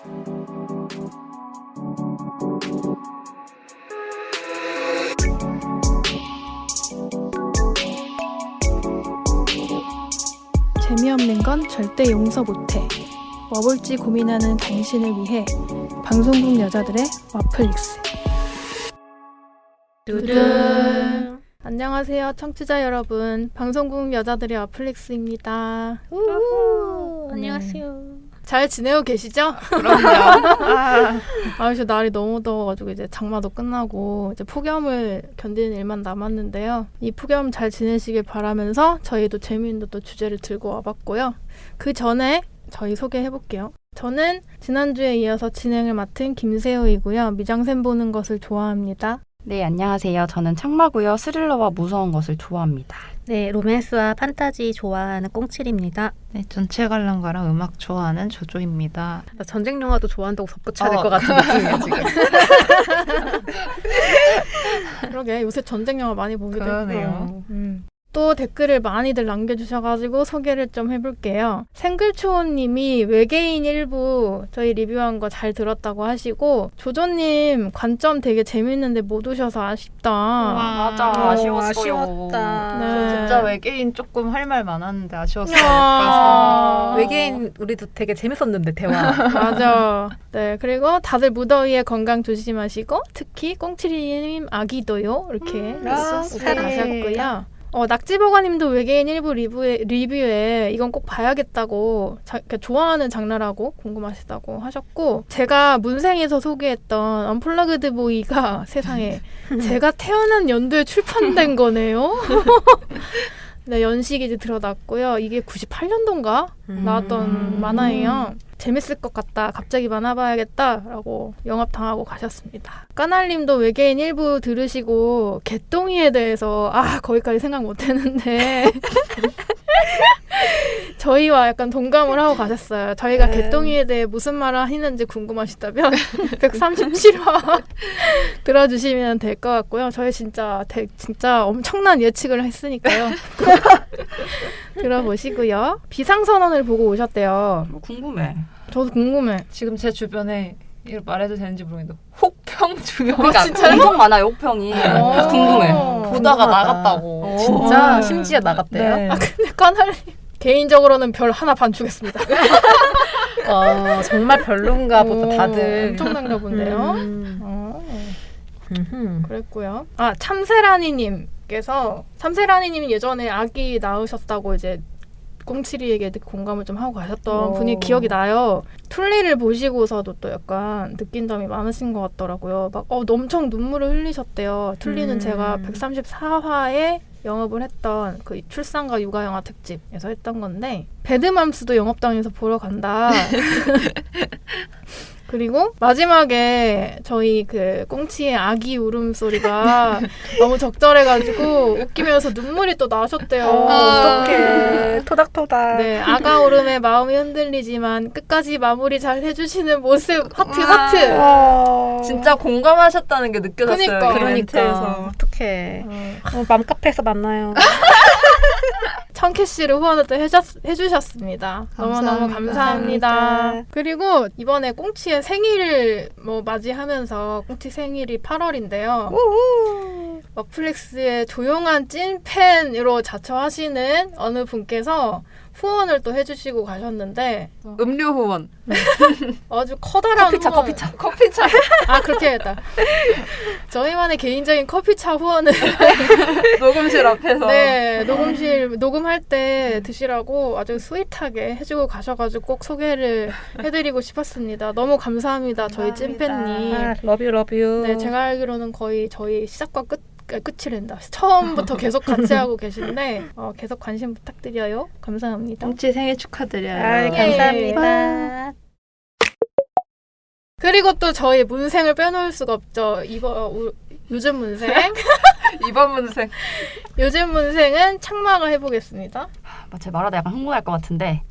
재미없는 건 절대 용서 못해. 뭐 볼지 고민하는 당신을 위해 방송국 여자들의 와플릭스. 두둥. 안녕하세요, 청취자 여러분. 방송국 여자들의 와플릭스입니다. 안녕하세요. 잘 지내고 계시죠? 그럼요. 저 날이 너무 더워가지고 이제 장마도 끝나고 이제 폭염을 견디는 일만 남았는데요. 이 폭염 잘 지내시길 바라면서 저희도 재미있는 또 주제를 들고 와봤고요. 그 전에 저희 소개해볼게요. 저는 지난주에 이어서 진행을 맡은 김세우이고요. 미장센 보는 것을 좋아합니다. 네, 안녕하세요. 저는 창마고요. 스릴러와 무서운 것을 좋아합니다. 네, 로맨스와 판타지 좋아하는 꽁칠입니다. 네, 전체 관람가랑 음악 좋아하는 조조입니다. 나 전쟁 영화도 좋아한다고 덧붙여야 될 것 같은 느낌이에요, 지금. 그러게, 요새 전쟁 영화 많이 보기도 그러네요. 했고요. 또 댓글을 많이들 남겨주셔가지고 소개를 좀 해볼게요. 생글초원님이 외계인 일부 저희 리뷰한 거 잘 들었다고 하시고, 조조님 관점 되게 재밌는데 못 오셔서 아쉽다. 맞아, 아쉬웠어요. 아쉬웠다. 네. 진짜 외계인 조금 할 말 많았는데 아쉬웠어요. 아, 외계인 우리도 되게 재밌었는데, 대화. 맞아. 네, 그리고 다들 무더위에 건강 조심하시고, 특히 꽁치리님 아기도요. 이렇게 가셨고요. 낙지버거님도 외계인 일부 리뷰에 이건 꼭 봐야겠다고 좋아하는 장르라고 궁금하시다고 하셨고, 제가 문생에서 소개했던 언플러그드 보이가 세상에 제가 태어난 연도에 출판된 거네요. 네, 연식이 이제 들어놨고요. 이게 98년도인가 나왔던 만화예요. 재밌을 것 같다. 갑자기 만화 봐야겠다라고 영업당하고 가셨습니다. 까날님도 외계인 일부 들으시고 개똥이에 대해서 거기까지 생각 못했는데 저희와 약간 동감을 하고 가셨어요. 저희가 개똥이에 대해 무슨 말을 하시는지 궁금하시다면 137화 들어주시면 될 것 같고요. 저희 진짜 엄청난 예측을 했으니까요. 들어보시고요. 비상선언을 보고 오셨대요. 궁금해. 저도 궁금해. 지금 제 주변에 이걸 말해도 되는지 모르겠는데 혹평 중에 그러니까 엄청 많아요, 혹평이. 그래서 궁금해. 보다가 나갔다고. 진짜 심지어 나갔대요? 네. 근데 까날님 개인적으로는 별 하나 반주겠습니다. 정말 별론가 보다, 다들. 엄청난가 본데요. 그랬고요. 참새라니님이 예전에 아기 낳으셨다고 이제 꽁치리에게 공감을 좀 하고 가셨던 분이 기억이 나요. 툴리를 보시고서도 또 약간 느낀 점이 많으신 것 같더라고요. 막 엄청 눈물을 흘리셨대요. 툴리는 제가 134화에 영업을 했던 그 출산과 육아 영화 특집에서 했던 건데, 배드맘스도 영업당해서 보러 간다. 그리고 마지막에 저희 그 꽁치의 아기 울음소리가 너무 적절해가지고 웃기면서 눈물이 또 나셨대요. 어떡해. 토닥토닥. 네, 아가 울음에 마음이 흔들리지만 끝까지 마무리 잘 해주시는 모습 하트. 진짜 공감하셨다는 게 느껴졌어요. 그러니까. 어떡해. 맘카페에서 만나요. 1000캐시를 후원을 또 해주셨습니다. 너무너무 감사합니다. 그리고 이번에 꽁치의 생일을 맞이하면서, 꽁치 생일이 8월인데요. 와플릭스의 조용한 찐팬으로 자처하시는 어느 분께서 후원을 또 해주시고 가셨는데, 음료 후원. 아주 커다란 커피차. 그렇게 했다. 저희만의 개인적인 커피차 후원을 녹음실 앞에서. 네, 녹음할 때 드시라고 아주 스윗하게 해주고 가셔가지고 꼭 소개를 해드리고 싶었습니다. 너무 감사합니다. 저희 찐팬님. 러뷰. 네, 제가 알기로는 거의 저희 시작과 끝이란다. 처음부터 계속 같이 하고 계신데 계속 관심 부탁드려요. 감사합니다. 꽁치 생일 축하드려요. 감사합니다. 그리고 또 저희 문생을 빼놓을 수가 없죠. 요즘 문생. 이번 문생. 요즘 문생은 창마가 해보겠습니다. 제가 말하다 약간 흥분할 것 같은데.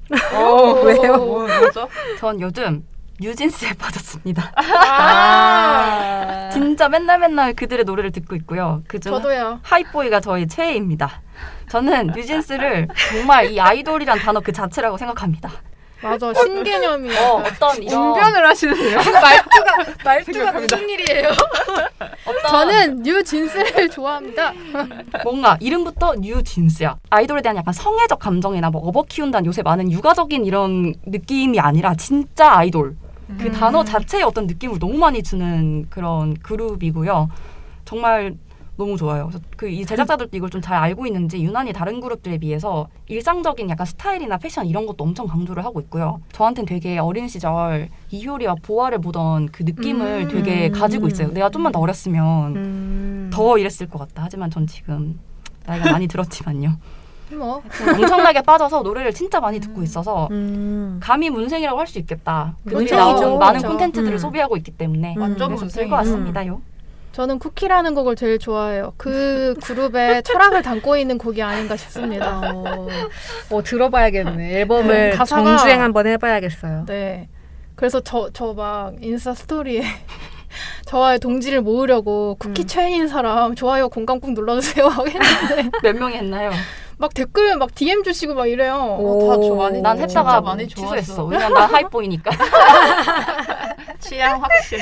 왜요? 뭐죠? 전 요즘 뉴진스에 빠졌습니다. 아~ 진짜 맨날 그들의 노래를 듣고 있고요. 그중 저도요. 하이보이가 저희 최애입니다. 저는 뉴진스를 정말 이 아이돌이란 단어 그 자체라고 생각합니다. 맞아 신개념이야. 어떤 이런 운변을 하시는데요? 말투가 생각합니다. 무슨 일이에요? 어떤 저는 뉴진스를 좋아합니다. 뭔가 이름부터 뉴진스야. 아이돌에 대한 약간 성애적 감정이나 뭐 업어 키운다는 요새 많은 육아적인 이런 느낌이 아니라 진짜 아이돌. 그 단어 자체의 어떤 느낌을 너무 많이 주는 그런 그룹이고요. 정말 너무 좋아요. 그 이 제작자들도 이걸 좀 잘 알고 있는지 유난히 다른 그룹들에 비해서 일상적인 약간 스타일이나 패션 이런 것도 엄청 강조를 하고 있고요. 저한테는 되게 어린 시절 이효리와 보아를 보던 그 느낌을 되게 가지고 있어요. 내가 좀만 더 어렸으면 더 이랬을 것 같다. 하지만 전 지금 나이가 많이 들었지만요. 뭐 엄청나게 빠져서 노래를 진짜 많이 듣고 있어서 감히 문생이라고 할 수 있겠다. 그들이 문생이죠. 나오는 많은 그렇죠. 콘텐츠들을 소비하고 있기 때문에 완전 그래서 문생이죠. 들고 왔습니다요. 저는 쿠키라는 곡을 제일 좋아해요. 그 그룹의 철학을 담고 있는 곡이 아닌가 싶습니다. 들어봐야겠네. 앨범을 가사가- 정주행 한번 해봐야겠어요. 네. 그래서 저 막 인스타 스토리에 저와의 동지를 모으려고 쿠키 최애인 사람 좋아요 공감 꾹 눌러주세요 하고 했는데 몇 명이 했나요? 막 댓글 막 DM 주시고 막 이래요. 다 많이 난 진짜 했다가 많이 취소했어. 좋아했어. 왜냐면 나 하이보이니까. 취향 확실.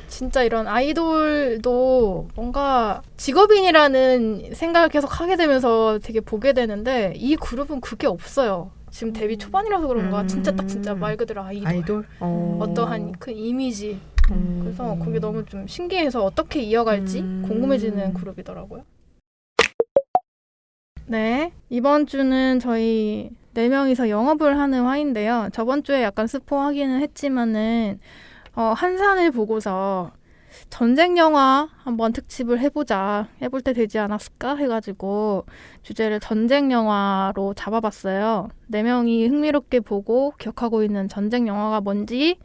진짜 이런 아이돌도 뭔가 직업인이라는 생각을 계속 하게 되면서 되게 보게 되는데 이 그룹은 그게 없어요. 지금 데뷔 초반이라서 그런가 진짜 딱 진짜 말 그대로 아이돌. 어떠한 그 이미지. 그래서 그게 너무 좀 신기해서 어떻게 이어갈지 궁금해지는 그룹이더라고요. 네, 이번 주는 저희 4명이서 영업을 하는 화인데요. 저번 주에 약간 스포하기는 했지만은 한산을 보고서 전쟁 영화 한번 특집을 해볼 때 되지 않았을까 해가지고 주제를 전쟁 영화로 잡아봤어요. 4명이 흥미롭게 보고 기억하고 있는 전쟁 영화가 뭔지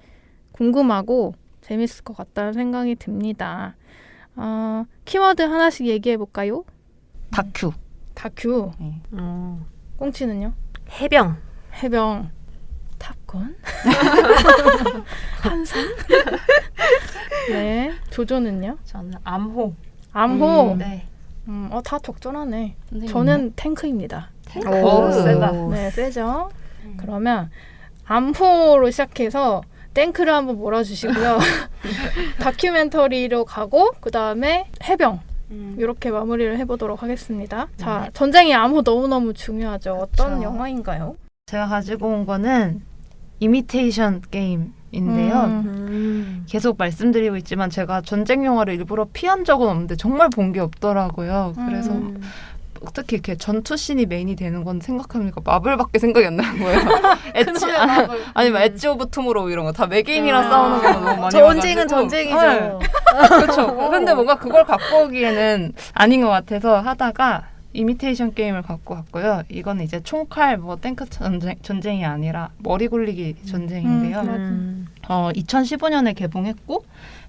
궁금하고 재밌을 것 같다는 생각이 듭니다. 키워드 하나씩 얘기해볼까요? 다큐. 다큐. 꽁치는요? 해병. 해병. 탑건. 한산. 네. 조조는요? 저는 암호. 암호. 네. 다 적절하네. 선생님은요? 저는 탱크입니다. 오, 세다. 네, 세죠. 그러면 암호로 시작해서 탱크를 한번 몰아주시고요. 다큐멘터리로 가고 그 다음에 해병. 이렇게 마무리를 해보도록 하겠습니다. 자, 전쟁이 암호 너무너무 중요하죠. 어떤 그쵸. 영화인가요? 제가 가지고 온 거는 이미테이션 게임인데요. 계속 말씀드리고 있지만 제가 전쟁 영화를 일부러 피한 적은 없는데 정말 본 게 없더라고요. 그래서 특히 이렇게 전투씬이 메인이 되는 건 생각하니까 마블밖에 생각이 안 나는 거예요. 아니면 엣지 오브 투모로우 이런 거 다 외계인이랑 싸우는 거 너무 많이 전쟁은 와가지고. 전쟁이죠. 네. 그렇죠. 근데 뭔가 그걸 갖고 오기에는 아닌 것 같아서 하다가 이미테이션 게임을 갖고 왔고요. 이거는 이제 총칼 탱크 전쟁이 아니라 머리 굴리기 전쟁인데요. 2015년에 개봉했고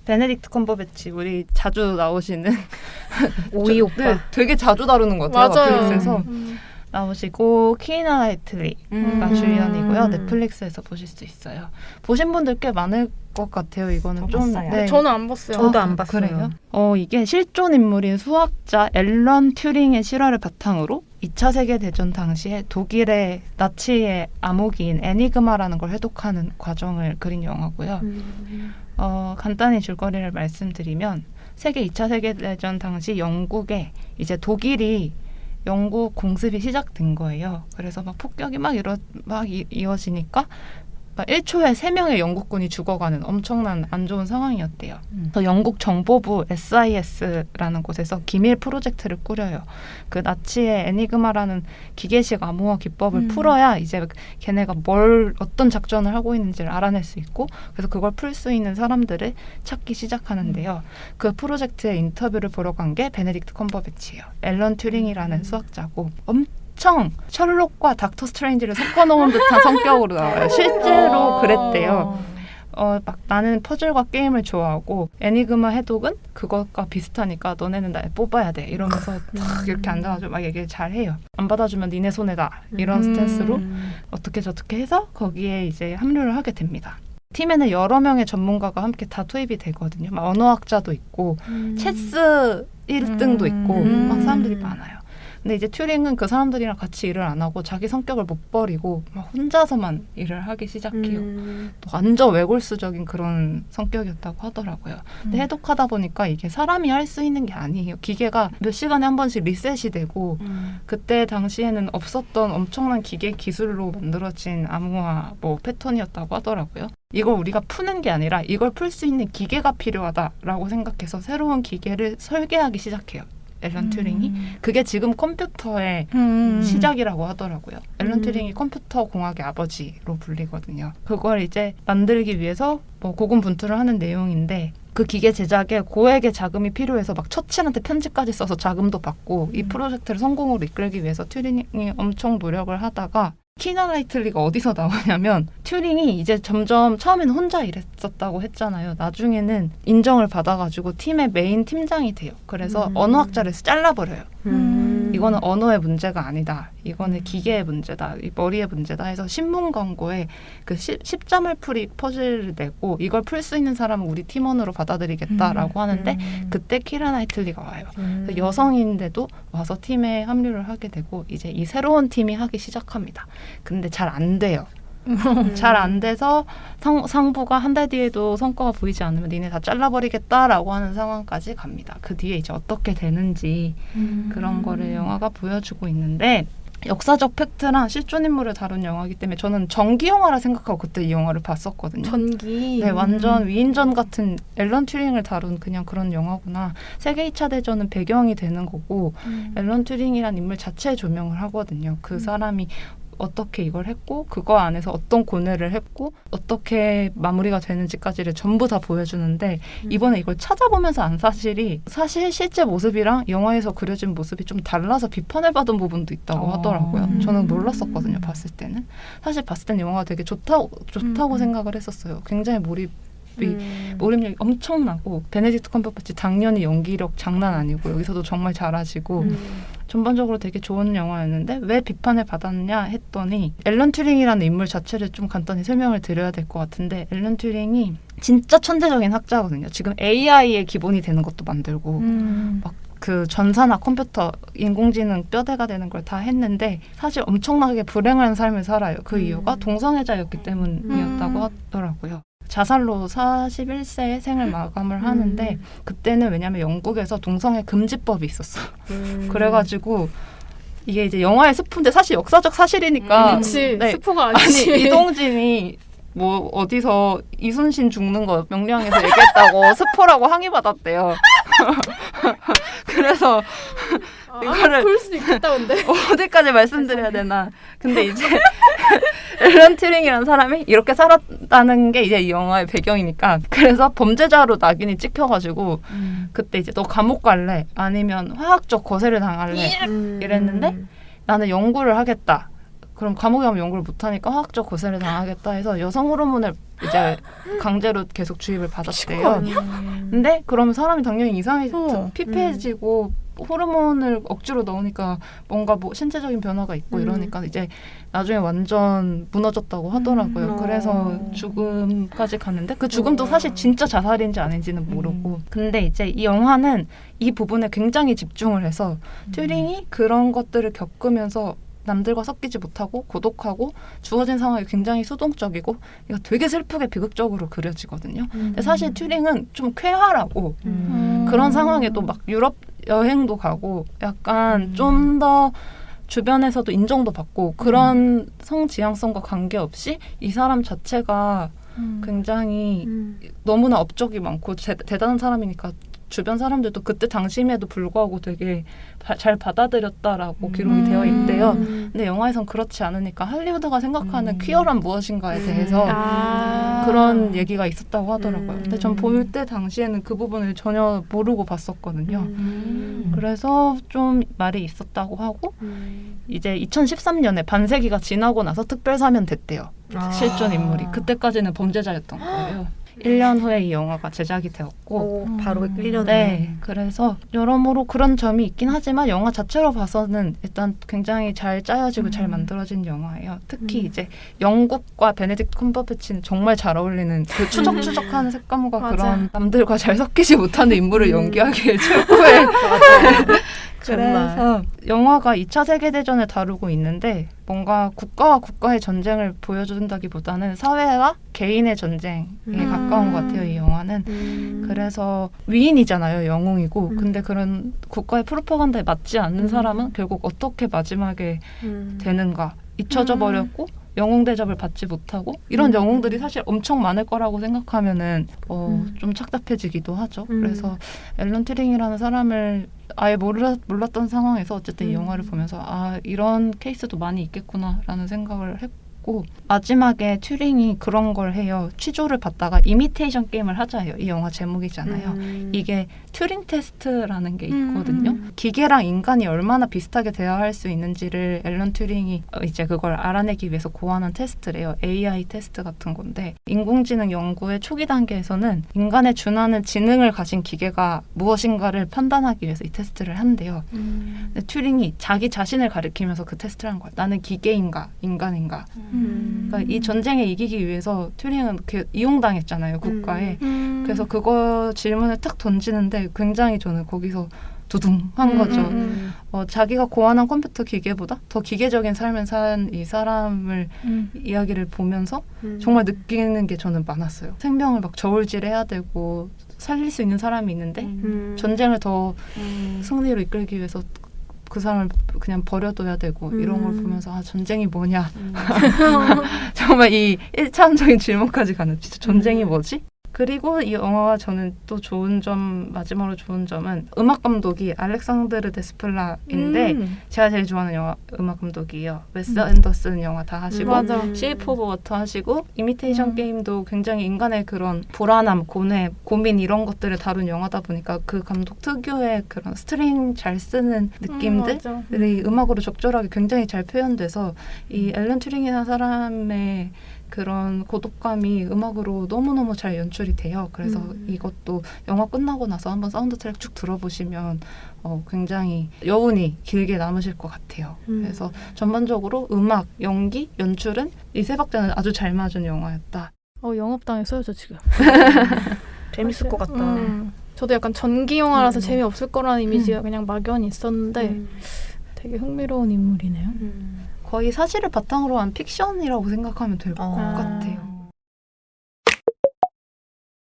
베네딕트 컴버배치 우리 자주 나오시는 오이 오빠. 네, 되게 자주 다루는 것 같아요. 맞아요. 넷플릭스에서 나오시고 키이나 나이틀리가 주연이고요. 넷플릭스에서 보실 수 있어요. 보신 분들 꽤 많을 것 같아요. 이거는 좀 봤어요. 저는 안 봤어요. 저도 안 봤어요. 그래요? 이게 실존 인물인 수학자 앨런 튜링의 실화를 바탕으로 2차 세계대전 당시에 독일의 나치의 암호기인 애니그마라는 걸 해독하는 과정을 그린 영화고요. 간단히 줄거리를 말씀드리면 세계 2차 세계대전 당시 영국에 이제 독일이 영국 공습이 시작된 거예요. 그래서 막 폭격이 막 이어지니까 막 1초에 3명의 영국군이 죽어가는 엄청난 안 좋은 상황이었대요. 그래서 영국 정보부 SIS라는 곳에서 기밀 프로젝트를 꾸려요. 그 나치의 애니그마라는 기계식 암호화 기법을 풀어야 이제 걔네가 어떤 작전을 하고 있는지를 알아낼 수 있고 그래서 그걸 풀 수 있는 사람들을 찾기 시작하는데요. 그 프로젝트의 인터뷰를 보러 간 게 베네딕트 컴버배치예요. 앨런 튜링이라는 수학자고 엄청 셜록과 닥터 스트레인지를 섞어놓은 듯한 성격으로 나와요. 실제로 그랬대요. 막 나는 퍼즐과 게임을 좋아하고 애니그마 해독은 그것과 비슷하니까 너네는 날 뽑아야 돼 이러면서 딱 이렇게 앉아가지고 막 얘기를 잘 해요. 안 받아주면 니네 손해다 이런 스탠스로 어떻게 저렇게 해서 거기에 이제 합류를 하게 됩니다. 팀에는 여러 명의 전문가가 함께 다 투입이 되거든요. 막 언어학자도 있고 체스 1등도 있고 막 사람들이 많아요. 근데 이제 튜링은 그 사람들이랑 같이 일을 안 하고 자기 성격을 못 버리고 막 혼자서만 일을 하기 시작해요. 또 완전 외골수적인 그런 성격이었다고 하더라고요. 근데 해독하다 보니까 이게 사람이 할 수 있는 게 아니에요. 기계가 몇 시간에 한 번씩 리셋이 되고 그때 당시에는 없었던 엄청난 기계 기술로 만들어진 암호화 뭐 패턴이었다고 하더라고요. 이걸 우리가 푸는 게 아니라 이걸 풀 수 있는 기계가 필요하다라고 생각해서 새로운 기계를 설계하기 시작해요. 앨런 튜링이. 그게 지금 컴퓨터의 시작이라고 하더라고요. 앨런 튜링이 컴퓨터 공학의 아버지로 불리거든요. 그걸 이제 만들기 위해서 뭐 고군분투를 하는 내용인데 그 기계 제작에 고액의 자금이 필요해서 막 처친한테 편지까지 써서 자금도 받고 이 프로젝트를 성공으로 이끌기 위해서 튜링이 엄청 노력을 하다가 키나 나이틀리가 어디서 나오냐면 튜링이 이제 점점 처음에는 혼자 일했었다고 했잖아요. 나중에는 인정을 받아가지고 팀의 메인 팀장이 돼요. 그래서 언어학자를 잘라버려요. 이거는 언어의 문제가 아니다. 이거는 기계의 문제다. 이 머리의 문제다 해서 신문 광고에 그 10점을 풀이 퍼즐을 내고 이걸 풀 수 있는 사람은 우리 팀원으로 받아들이겠다라고 하는데 그때 키라 나이틀리가 와요. 그래서 여성인데도 와서 팀에 합류를 하게 되고 이제 이 새로운 팀이 하기 시작합니다. 근데 잘 안 돼요. 잘 안 돼서 상부가 한 달 뒤에도 성과가 보이지 않으면 니네 다 잘라버리겠다라고 하는 상황까지 갑니다. 그 뒤에 이제 어떻게 되는지 그런 거를 영화가 보여주고 있는데 역사적 팩트랑 실존 인물을 다룬 영화이기 때문에 저는 전기 영화라 생각하고 그때 이 영화를 봤었거든요. 전기. 네, 완전 위인전 같은 앨런 튜링을 다룬 그냥 그런 영화구나. 세계 2차 대전은 배경이 되는 거고 앨런 튜링이란 인물 자체에 조명을 하거든요. 그 사람이 어떻게 이걸 했고 그거 안에서 어떤 고뇌를 했고 어떻게 마무리가 되는지까지를 전부 다 보여주는데 이번에 이걸 찾아보면서 안 사실이 사실 실제 모습이랑 영화에서 그려진 모습이 좀 달라서 비판을 받은 부분도 있다고 하더라고요. 저는 몰랐었거든요. 봤을 때는. 사실 봤을 때는 영화가 되게 좋다고 생각을 했었어요. 굉장히 몰입력이 엄청나고 베네딕트 컴버배치 당연히 연기력 장난 아니고 여기서도 정말 잘하시고 전반적으로 되게 좋은 영화였는데 왜 비판을 받았냐 했더니 앨런 튜링이라는 인물 자체를 좀 간단히 설명을 드려야 될 것 같은데 앨런 튜링이 진짜 천재적인 학자거든요. 지금 AI의 기본이 되는 것도 만들고 막 그 전사나 컴퓨터, 인공지능 뼈대가 되는 걸 다 했는데 사실 엄청나게 불행한 삶을 살아요. 그 이유가 동성애자였기 때문이었다고 하더라고요. 자살로 41세에 생을 마감을 하는데 그때는 왜냐하면 영국에서 동성애 금지법이 있었어요. 그래가지고 이게 이제 영화의 스포인데 사실 역사적 사실이니까 그치. 네. 스포가 아니지. 아니 이동진이 뭐 어디서 이순신 죽는 거 명량에서 얘기했다고 스포라고 항의받았대요. 그래서 이거를 볼 수도 있겠다 근데. 어디까지 말씀드려야 되나. 근데 이제 앨런 튜링이라는 사람이 이렇게 살았다는 게 이제 이 영화의 배경이니까 그래서 범죄자로 낙인이 찍혀가지고 그때 이제 너 감옥 갈래? 아니면 화학적 거세를 당할래? 이랬는데 나는 연구를 하겠다. 그럼 감옥에 가면 연구를 못하니까 화학적 고세를 당하겠다 해서 여성 호르몬을 이제 강제로 계속 주입을 받았대요. 근데 그러면 사람이 당연히 피폐해지고 호르몬을 억지로 넣으니까 뭔가 뭐 신체적인 변화가 있고 이러니까 이제 나중에 완전 무너졌다고 하더라고요. 그래서 죽음까지 갔는데 그 죽음도 사실 진짜 자살인지 아닌지는 모르고 근데 이제 이 영화는 이 부분에 굉장히 집중을 해서 튜링이 그런 것들을 겪으면서 남들과 섞이지 못하고 고독하고 주어진 상황이 굉장히 수동적이고 이거 되게 슬프게 비극적으로 그려지거든요. 근데 사실 튜링은 좀 쾌활하고 그런 상황에도 막 유럽 여행도 가고 약간 좀 더 주변에서도 인정도 받고 그런 성지향성과 관계없이 이 사람 자체가 굉장히 너무나 업적이 많고 대단한 사람이니까 주변 사람들도 그때 당시임에도 불구하고 되게 잘 받아들였다라고 기록이 되어 있대요. 근데 영화에선 그렇지 않으니까 할리우드가 생각하는 퀴어란 무엇인가에 대해서 그런 얘기가 있었다고 하더라고요. 근데 전 볼 때 당시에는 그 부분을 전혀 모르고 봤었거든요. 그래서 좀 말이 있었다고 하고 이제 2013년에 반세기가 지나고 나서 특별사면 됐대요. 실존 인물이. 그때까지는 범죄자였던 거예요. 1년 후에 이 영화가 제작이 되었고 바로 1년 네, 그래서 여러모로 그런 점이 있긴 하지만 영화 자체로 봐서는 일단 굉장히 잘 짜여지고 잘 만들어진 영화예요. 특히 이제 영국과 베네딕트 컴버배치는 정말 잘 어울리는 그 추적추적하는 색감과 그런 남들과 잘 섞이지 못하는 인물을 연기하기에 최고의 정말. 그래서 영화가 2차 세계대전을 다루고 있는데 뭔가 국가와 국가의 전쟁을 보여준다기보다는 사회와 개인의 전쟁에 가까운 것 같아요, 이 영화는. 그래서 위인이잖아요, 영웅이고. 근데 그런 국가의 프로파간다에 맞지 않는 사람은 결국 어떻게 마지막에 되는가. 잊혀져 버렸고 영웅 대접을 받지 못하고 이런 영웅들이 사실 엄청 많을 거라고 생각하면은 좀 착잡해지기도 하죠. 그래서 앨런 튜링이라는 사람을 아예 몰랐던 상황에서 어쨌든 이 영화를 보면서 아 이런 케이스도 많이 있겠구나라는 생각을 했고 마지막에 튜링이 그런 걸 해요. 취조를 받다가 이미테이션 게임을 하자 해요. 이 영화 제목이잖아요. 이게 튜링 테스트라는 게 있거든요. 기계랑 인간이 얼마나 비슷하게 대화할 수 있는지를 앨런 튜링이 이제 그걸 알아내기 위해서 고안한 테스트래요. AI 테스트 같은 건데 인공지능 연구의 초기 단계에서는 인간에 준하는 지능을 가진 기계가 무엇인가를 판단하기 위해서 이 테스트를 한대요. 근데 튜링이 자기 자신을 가리키면서 그 테스트를 한 거야. 나는 기계인가 인간인가. 그러니까 이 전쟁에 이기기 위해서 튜링은 이용당했잖아요, 국가에. 그래서 그거 질문을 딱 던지는데 굉장히 저는 거기서 두둥한 거죠. 자기가 고안한 컴퓨터 기계보다 더 기계적인 삶을 산 이 사람을 이야기를 보면서 정말 느끼는 게 저는 많았어요. 생명을 막 저울질해야 되고 살릴 수 있는 사람이 있는데 전쟁을 더 승리로 이끌기 위해서 그 사람을 그냥 버려둬야 되고 이런 걸 보면서 아 전쟁이 뭐냐 정말 이 일차원적인 질문까지 가는 진짜 전쟁이 뭐지? 그리고 이 영화가 저는 또 마지막으로 좋은 점은 음악 감독이 알렉산드르 데스플라인데 제가 제일 좋아하는 영화 음악 감독이에요. 웨스 앤더슨 영화 다 하시고 쉐이프 오브 워터 하시고 이미테이션 게임도 굉장히 인간의 그런 불안함, 고뇌, 고민 이런 것들을 다룬 영화다 보니까 그 감독 특유의 그런 스트링 잘 쓰는 느낌들이 음악으로 적절하게 굉장히 잘 표현돼서 이 앨런 튜링이라는 사람의 그런 고독감이 음악으로 너무너무 잘 연출이 돼요. 그래서 이것도 영화 끝나고 나서 한번 사운드 트랙 쭉 들어보시면 굉장히 여운이 길게 남으실 것 같아요. 그래서 전반적으로 음악, 연기, 연출은 이 세 박자는 아주 잘 맞은 영화였다. 영업당했어요, 저 지금. 재밌을 것 같다. 저도 약간 전기 영화라서 재미없을 거라는 이미지가 그냥 막연히 있었는데 되게 흥미로운 인물이네요. 거의 사실을 바탕으로 한 픽션이라고 생각하면 될 것 같아요.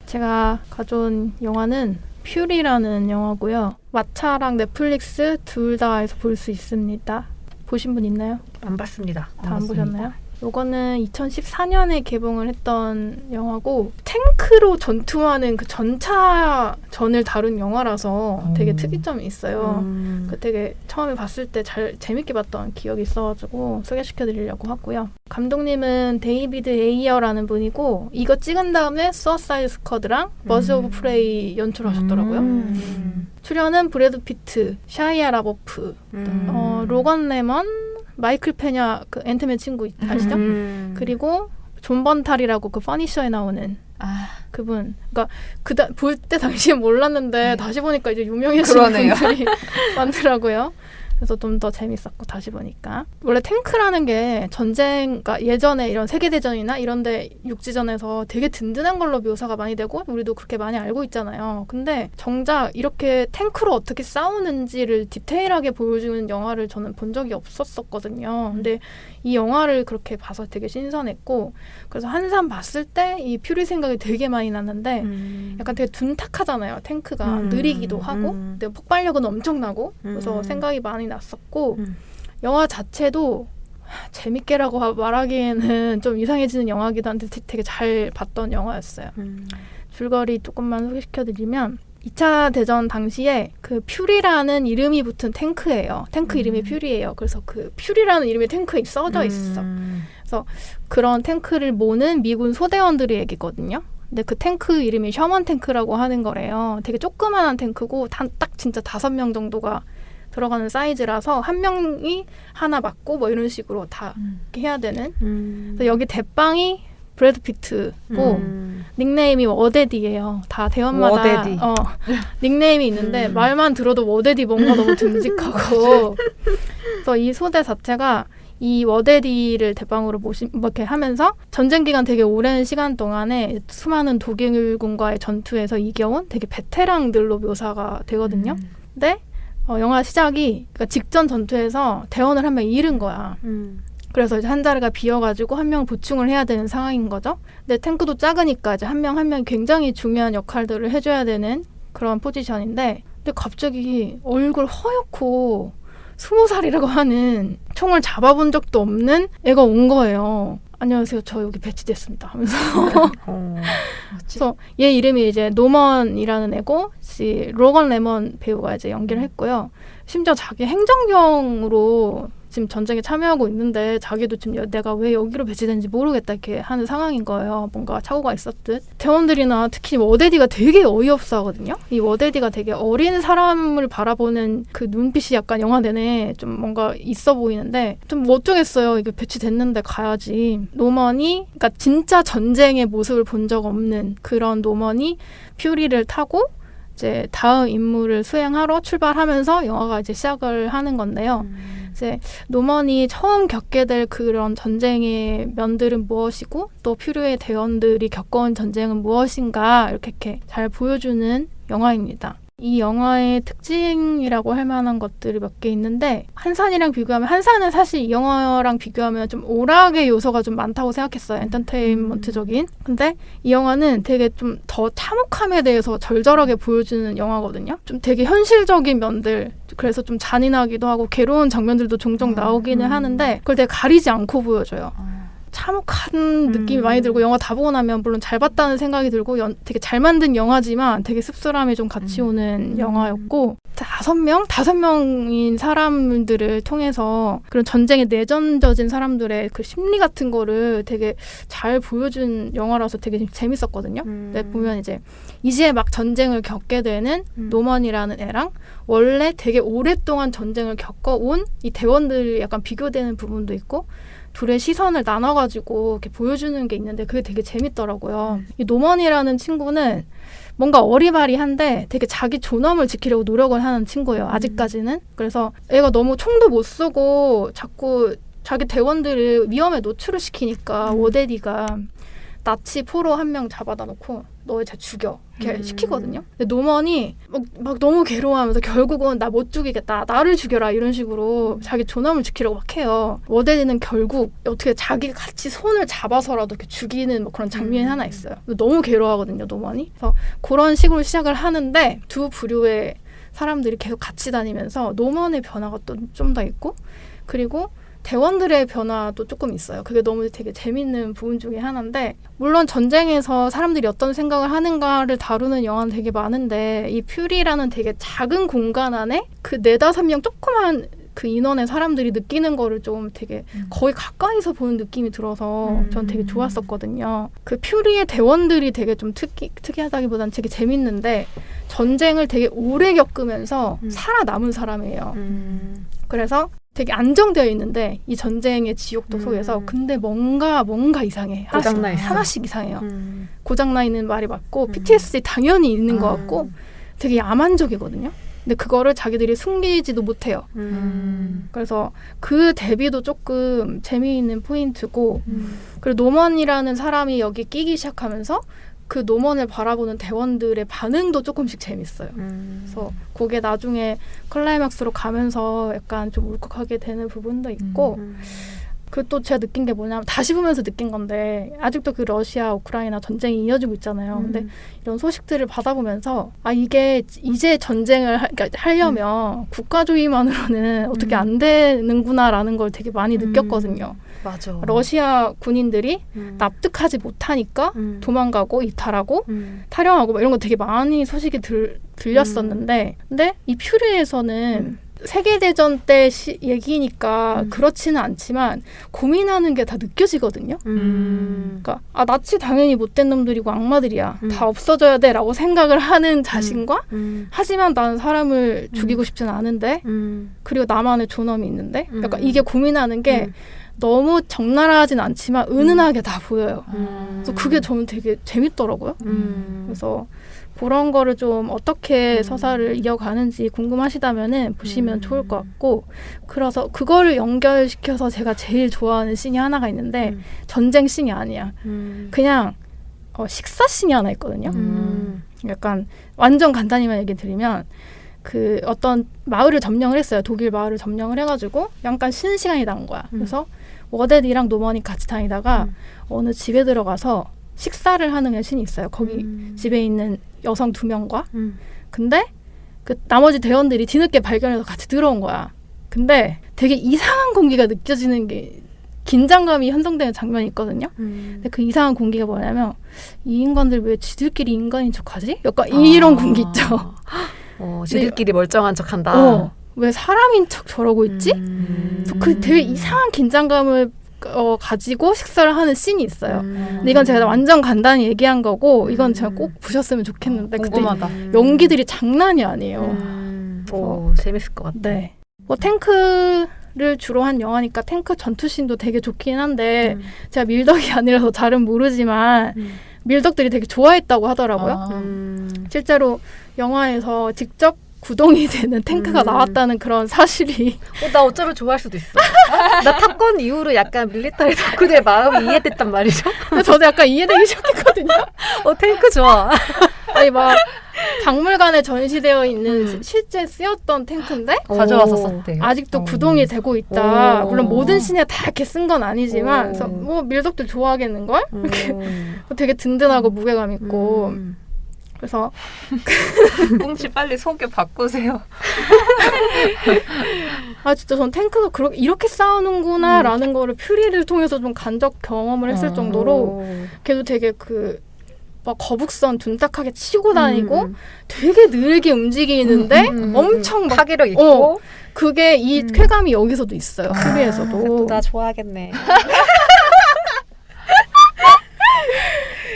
제가 가져온 영화는 퓨리라는 영화고요. 왓챠랑 넷플릭스 둘 다에서 볼 수 있습니다. 보신 분 있나요? 안 봤습니다. 다 안 보셨나요? 요거는 2014년에 개봉을 했던 영화고 탱크로 전투하는 그 전차전을 다룬 영화라서 되게 특이점이 있어요. 그 되게 처음에 봤을 때 재밌게 봤던 기억이 있어가지고 소개시켜드리려고 하고요. 감독님은 데이비드 에이어라는 분이고 이거 찍은 다음에 수어사이드 스쿼드랑 버즈 오브 프레이 연출하셨더라고요. 출연은 브래드 피트, 샤이아 라보프, 로건 레먼, 마이클 페냐 그 앤트맨 친구 아시죠? 그리고 존 번탈이라고 그 퍼니셔에 나오는 그분. 그러니까 볼 때 당시에 몰랐는데 다시 보니까 이제 유명해진 분들이 많더라고요. 그래서 좀 더 재밌었고 다시 보니까 원래 탱크라는 게 전쟁, 그러니까 예전에 이런 세계대전이나 이런데 육지전에서 되게 든든한 걸로 묘사가 많이 되고 우리도 그렇게 많이 알고 있잖아요. 근데 정작 이렇게 탱크로 어떻게 싸우는지를 디테일하게 보여주는 영화를 저는 본 적이 없었거든요. 근데 이 영화를 그렇게 봐서 되게 신선했고 그래서 한산 봤을 때 이 퓨리 생각이 되게 많이 났는데 약간 되게 둔탁하잖아요. 탱크가 느리기도 하고 근데 폭발력은 엄청나고 그래서 생각이 많이 났었고 영화 자체도 재밌게라고 말하기에는 좀 이상해지는 영화기도 한데 되게 잘 봤던 영화였어요. 줄거리 조금만 소개시켜드리면 2차 대전 당시에 그 퓨리라는 이름이 붙은 탱크예요. 탱크 이름이 퓨리예요. 그래서 그 퓨리라는 이름이 탱크에 써져 있어. 그래서 그런 탱크를 모는 미군 소대원들의 얘기거든요. 근데 그 탱크 이름이 셔먼 탱크라고 하는 거래요. 되게 조그만한 탱크고 딱 진짜 5명 정도가 들어가는 사이즈라서 한 명이 하나 맞고 뭐 이런 식으로 다 해야 되는. 그래서 여기 대빵이 브래드 피트고 닉네임이 워데디예요. 다 대원마다 워데디. 닉네임이 있는데 말만 들어도 워데디 뭔가 너무 듬직하고 그래서 이 소대 자체가 이 워데디를 대빵으로 이렇게 하면서 전쟁 기간 되게 오랜 시간 동안에 수많은 독일군과의 전투에서 이겨온 되게 베테랑들로 묘사가 되거든요. 근데 영화 시작이 그러니까 직전 전투에서 대원을 한 명 잃은 거야. 그래서 이제 한 자리가 비어가지고 한 명 보충을 해야 되는 상황인 거죠. 근데 탱크도 작으니까 이제 한 명 한 명 굉장히 중요한 역할들을 해줘야 되는 그런 포지션인데, 근데 갑자기 얼굴 허옇고 20살이라고 하는 총을 잡아본 적도 없는 애가 온 거예요. 안녕하세요, 저 여기 배치됐습니다 하면서. 그래서 얘 이름이 이제 노먼이라는 애고, 로건 레먼 배우가 이제 연기를 했고요. 심지어 자기 행정병으로 지금 전쟁에 참여하고 있는데 자기도 지금 내가 왜 여기로 배치된지 모르겠다 이렇게 하는 상황인 거예요. 뭔가 착오가 있었듯. 대원들이나 특히 워데디가 되게 어이없어 하거든요. 이 워데디가 되게 어린 사람을 바라보는 그 눈빛이 약간 영화 내내 좀 뭔가 있어 보이는데 좀 뭐 어쩌겠어요. 이게 배치됐는데 가야지. 노먼이 그러니까 진짜 전쟁의 모습을 본 적 없는 그런 노먼이 퓨리를 타고 이제 다음 임무를 수행하러 출발하면서 영화가 이제 시작을 하는 건데요. 이제 노먼이 처음 겪게 될 그런 전쟁의 면들은 무엇이고 또 퓨리의 대원들이 겪어온 전쟁은 무엇인가 이렇게 잘 보여주는 영화입니다. 이 영화의 특징이라고 할 만한 것들이 몇 개 있는데, 한산이랑 비교하면, 한산은 사실 이 영화랑 비교하면 좀 오락의 요소가 좀 많다고 생각했어요. 엔터테인먼트적인. 근데 이 영화는 되게 좀 더 참혹함에 대해서 절절하게 보여주는 영화거든요. 좀 되게 현실적인 면들, 그래서 좀 잔인하기도 하고 괴로운 장면들도 종종 나오기는 하는데 그걸 되게 가리지 않고 보여줘요. 참혹한 느낌이 많이 들고, 영화 다 보고 나면 물론 잘 봤다는 생각이 들고 되게 잘 만든 영화지만 되게 씁쓸함이 좀 같이 오는 영화였고, 다섯 명인 사람들을 통해서 그런 전쟁에 내던져진 사람들의 그 심리 같은 거를 되게 잘 보여준 영화라서 되게 재밌었거든요. 근데 보면 이제 막 전쟁을 겪게 되는 노먼이라는 애랑 원래 되게 오랫동안 전쟁을 겪어온 이 대원들이 약간 비교되는 부분도 있고, 둘의 시선을 나눠가지고 이렇게 보여주는 게 있는데 그게 되게 재밌더라고요. 이 노먼이라는 친구는 뭔가 어리바리한데 되게 자기 존엄을 지키려고 노력을 하는 친구예요. 아직까지는. 그래서 애가 너무 총도 못 쏘고 자꾸 자기 대원들을 위험에 노출을 시키니까 워데디가 나치 포로 한 명 잡아다 놓고 너 이제 죽여 이렇게 시키거든요. 근데 노먼이 막 너무 괴로워하면서 결국은 나 못 죽이겠다, 나를 죽여라 이런 식으로 자기 존엄을 지키려고 막 해요. 워데디는 결국 어떻게 자기가 같이 손을 잡아서라도 이렇게 죽이는 뭐 그런 장면이 하나 있어요. 너무 괴로워하거든요, 노먼이. 그래서 그런 식으로 시작을 하는데 두 부류의 사람들이 계속 같이 다니면서 노먼의 변화가 또 좀 더 있고, 그리고 대원들의 변화도 조금 있어요. 그게 너무 되게 재밌는 부분 중에 하나인데, 물론 전쟁에서 사람들이 어떤 생각을 하는가를 다루는 영화는 되게 많은데, 이 퓨리라는 되게 작은 공간 안에 그 4-5명 조그만 그 인원의 사람들이 느끼는 거를 좀 되게 거의 가까이서 보는 느낌이 들어서 전 되게 좋았었거든요. 그 퓨리의 대원들이 되게 좀 특이하다기보다는 되게 재밌는데, 전쟁을 되게 오래 겪으면서 살아남은 사람이에요. 그래서 되게 안정되어 있는데 이 전쟁의 지옥도 속에서 근데 뭔가 이상해. 하나씩 이상해요. 고장나 있는 말이 맞고 PTSD 당연히 있는 것 같고 되게 야만적이거든요. 근데 그거를 자기들이 숨기지도 못해요. 그래서 그 대비도 조금 재미있는 포인트고, 그리고 노먼이라는 사람이 여기 끼기 시작하면서 그 노먼을 바라보는 대원들의 반응도 조금씩 재밌어요. 그래서 그게 나중에 클라이막스로 가면서 약간 좀 울컥하게 되는 부분도 있고, 그 또 제가 느낀 게 뭐냐면, 다시 보면서 느낀 건데, 아직도 그 러시아 우크라이나 전쟁이 이어지고 있잖아요. 근데 이런 소식들을 받아보면서 이게 이제 전쟁을 하려면 국가주의만으로는 어떻게 안 되는구나라는 걸 되게 많이 느꼈거든요. 맞아. 러시아 군인들이 납득하지 못하니까 도망가고 이탈하고 탈영하고 막 이런 거 되게 많이 소식이 들렸었는데, 근데 이 퓨리에서는 세계대전 때 얘기니까 그렇지는 않지만 고민하는 게 다 느껴지거든요. 그러니까 나치 당연히 못된 놈들이고 악마들이야. 다 없어져야 돼 라고 생각을 하는 자신과 하지만 나는 사람을 죽이고 싶지는 않은데 그리고 나만의 존엄이 있는데 약간 이게 고민하는 게 너무 적나라하진 않지만 은은하게 다 보여요. 그래서 그게 저는 되게 재밌더라고요. 그래서 그런 거를 좀 어떻게 서사를 이어가는지 궁금하시다면은 보시면 좋을 것 같고, 그래서 그거를 연결시켜서 제가 제일 좋아하는 씬이 하나가 있는데 전쟁 씬이 아니야. 그냥 식사 씬이 하나 있거든요. 약간 완전 간단히만 얘기 드리면, 그 어떤 마을을 점령을 했어요. 독일 마을을 점령을 해가지고 약간 쉬는 시간이 난 거야. 그래서 워덴이랑 노먼이 같이 다니다가 어느 집에 들어가서 식사를 하는 신이 있어요. 거기 집에 있는 여성 2명과. 근데 그 나머지 대원들이 뒤늦게 발견해서 같이 들어온 거야. 근데 되게 이상한 공기가 느껴지는 게 긴장감이 형성되는 장면이 있거든요. 근데 그 이상한 공기가 뭐냐면 이 인간들 왜 지들끼리 인간인 척하지? 약간 이런 공기 있죠. 지들끼리 멀쩡한 척한다. 왜 사람인 척 저러고 있지? 그래서 그 되게 이상한 긴장감을 가지고 식사를 하는 씬이 있어요. 근데 이건 제가 완전 간단히 얘기한 거고 이건 제가 꼭 보셨으면 좋겠는데 궁금하다. 그때 연기들이 장난이 아니에요. 재밌을 것 같아. 네. 뭐 탱크를 주로 한 영화니까 탱크 전투씬도 되게 좋긴 한데 제가 밀덕이 아니라서 잘은 모르지만 밀덕들이 되게 좋아했다고 하더라고요. 실제로 영화에서 직접 구동이 되는 탱크가 나왔다는 그런 사실이 나 어쩌면 좋아할 수도 있어. 나 탑건 이후로 약간 밀리터리 덕후의 마음이 이해됐단 말이죠. 저도 약간 이해되기 시작했거든요. 탱크 좋아. 아니 막 박물관에 전시되어 있는 실제 쓰였던 탱크인데 가져와서 썼대요. 아직도 구동이 되고 있다. 물론 모든 씬에 다 이렇게 쓴 건 아니지만 그래서 뭐 밀덕들 좋아하겠는걸? 이렇게 되게 든든하고 무게감 있고 그래서 꽁치 빨리 소개 바꾸세요. 아 진짜 전 탱크가 이렇게 싸우는구나라는 거를 퓨리를 통해서 좀 간접 경험을 했을 정도로 걔도 되게 막 거북선 둔탁하게 치고 다니고 되게 느리게 움직이는데 엄청 막 파괴력 있고 그게 이 쾌감이 여기서도 있어요. 퓨리에서도. 나 좋아하겠네.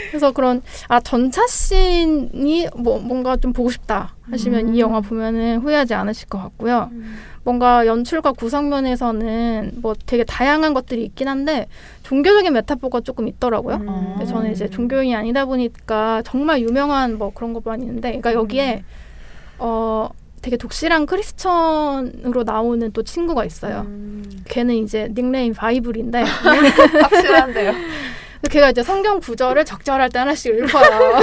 그래서 그런 전차씬이 뭔가 좀 보고 싶다 하시면 이 영화 보면은 후회하지 않으실 것 같고요. 뭔가 연출과 구성면에서는 뭐 되게 다양한 것들이 있긴 한데 종교적인 메타포가 조금 있더라고요. 근데 저는 이제 종교인이 아니다 보니까 정말 유명한 뭐 그런 것만 있는데, 그러니까 여기에 되게 독실한 크리스천으로 나오는 또 친구가 있어요. 걔는 이제 닉네임 바이블인데 확실한데요. 걔가 이제 성경 구절을 적절할 때 하나씩 읽어요.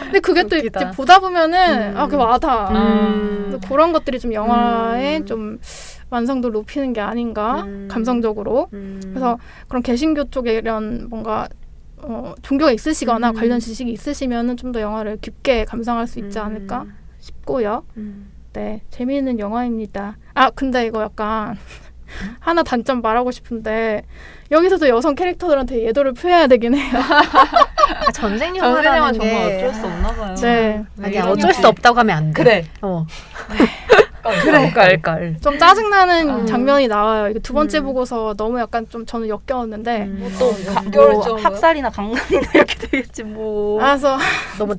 근데 그게 또 이제 보다 보면은 그게 와닿아. 그런 것들이 좀 영화의 좀 완성도를 높이는 게 아닌가 감성적으로. 그래서 그런 개신교 쪽에 이런 뭔가 종교가 있으시거나 관련 지식이 있으시면은 좀 더 영화를 깊게 감상할 수 있지 않을까 싶고요. 네, 재미있는 영화입니다. 근데 이거 약간 하나 단점 말하고 싶은데 여기서도 여성 캐릭터들한테 예도를 표해야 되긴 해요. 전쟁 영화라는 게 정말 어쩔 수 없나 봐요. 네. 아니야, 어쩔 수 없다고 하면 안 돼. 그래. 그래. 깔깔. 좀 짜증나는 장면이 나와요. 이거 두 번째 보고서 너무 약간 좀 저는 역겨웠는데 또 학살이나 강간이나 이렇게 되겠지 뭐. 그래서 너무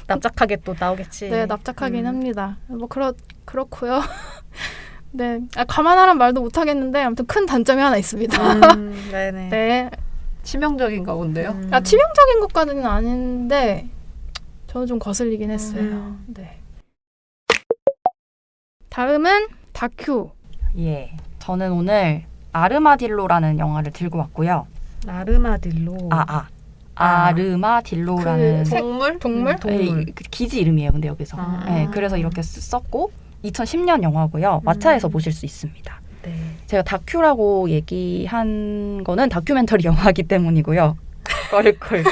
납작하게 또 나오겠지. 네, 납작하긴 합니다. 뭐 그렇고요. 네, 감안하란 말도 못 하겠는데 아무튼 큰 단점이 하나 있습니다. 네네. 네, 치명적인가 본데요. 치명적인 것까지는 아닌데 저는 좀 거슬리긴 했어요. 네. 다음은 다큐. 예, 저는 오늘 아르마딜로라는 영화를 들고 왔고요. 아르마딜로. 아르마딜로라는 동물? 기지 이름이에요. 근데 여기서. 네, 그래서 이렇게 썼고 2010년 영화고요. 마차에서 보실 수 있습니다. 네. 제가 다큐라고 얘기한 거는 다큐멘터리 영화이기 때문이고요. 껄껄껄.